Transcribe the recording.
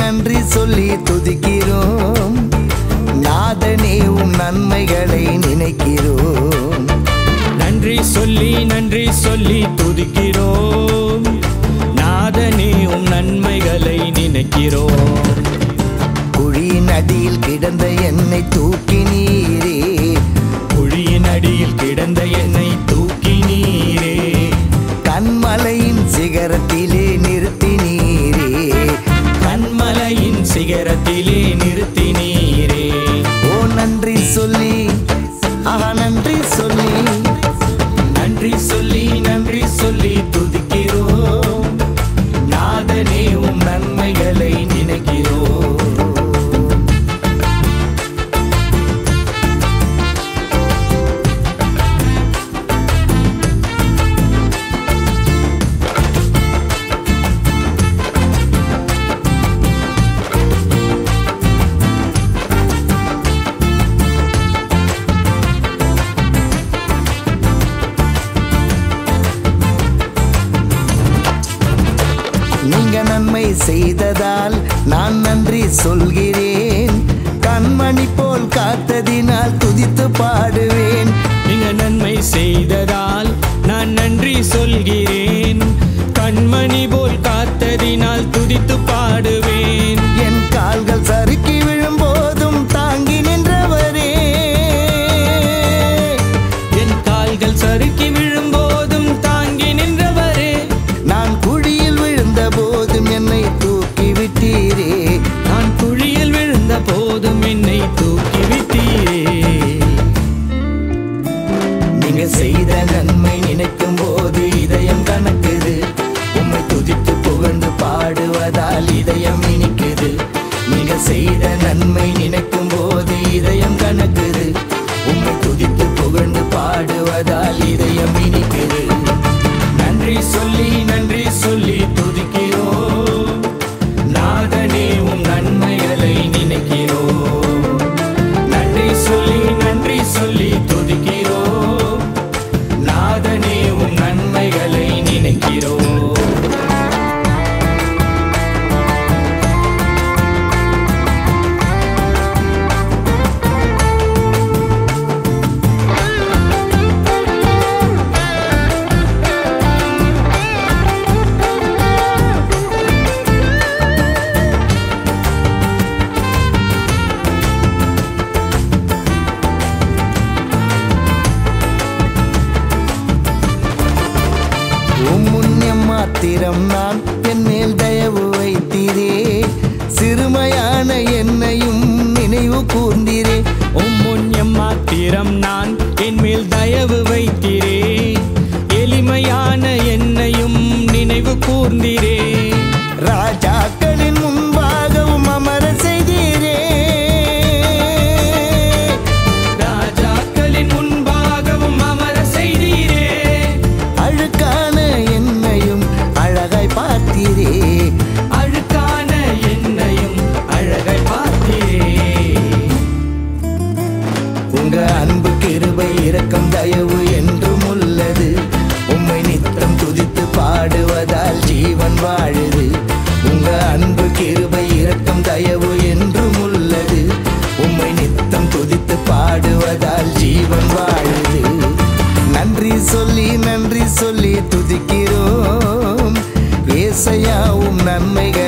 நன்றி சொல்லி துதிக்கிறோம். நாதனே உம் நன்மைகளை நினைக்கிறோம். நன்றி சொல்லி துதிக்கிறோம். நாதனே உம் நன்மைகளை நினைக்கிறோம். குழியின் அடியில் கிடந்த என்னை தூக்கினீரே, குழியின் அடியில் கிடந்த என்னை தூக்கினீரே. கண்மலையின் சிகரத்திலே நிறுத்தினீரே, கண்மலையின் சிகரத்திலே நிறுத்தினீரே. ஓ நன்றி சொல்லி நன்றி சொல்லி நன்றி சொல்லி துதிக்கிறோம். நாதனே உம் நன்மைகளை நினைக்கிறோம். நீங்க நன்மை செய்ததால் நான் நன்றி சொல்கிறேன். கண்மணி போல் காத்ததினால் துதித்து பாடுவேன். நீங்க நன்மை செய்ததால் நான் நன்றி சொல்கிறேன். கண்மணி போல் காத்ததினால் துதித்து பாடுவேன். என் கால்கள் சறுக்கி விழும்போதும் தாங்கி நின்றவரே, என் கால்கள் சறுக்கி விழும்போதும் தாங்கி நின்றவரே. நான் குழியில் விழுந்த போதும் என்னை தூக்கி விட்டீரே, நான் குழியில் விழுந்த போதும் என்னை தூக்கி விட்டீரே. நீங்க செய்த நன்மை நினைக்கும் போது இதயம் கணக்குது. உம்மை துதித்து புகழ்ந்து பாடுவதால் இதயம் இனிக்குது. நீங்க செய்த நன்மை நினைக்கும் போது இதயம் கணக்குது. உம்மை துதித்து புகழ்ந்து பாடுவதால் இதயம் இனிக்குது. நன்றி சொல்லி துதிக்கிறோம். நாதனே உம் நன்மைகளை நினைக்கிறோம். நன்றி சொல்லி துதிக்கிறோம். நாதனே உம் நன்மைகளை நினைக்கிறோம். மாத்திரம் நான் என் மேல் தயவு வைத்தீரே, சிறுமையான என்னையும் நினைவு கூர்ந்தீரே. உம்முன்யம் மாத்திரம் நான் என் மேல் தயவு வைத்தீரே, எளிமையான என்னையும் நினைவு கூர்ந்தீரே. ராஜாக்களின் முன்பாகவும் அமர செய்தீரே, ராஜாக்களின் முன்பாகவும் அமர செய்தீரே. அழுக்கான என்னையும் அழகாய் பார்த்தீரே, அழுக்கான என்னையும் அழகாய் பார்த்தீரே. உங்க அன்பு கிருபை இரக்கம் தயவு என்றும் உள்ளது. உம்மை நித்தம் துதித்து பாடுவதால் ஜீவன் வாழுது. உங்க அன்பு கிருபை இரக்கம் தயவு என்றும் உள்ளது. உம்மை நித்தம் துதித்து பாடுவதால் ஜீவன் வாழுது. நன்றி சொல்லி துதிக்கிறோம். ஏசையா உம் நன்மைகள்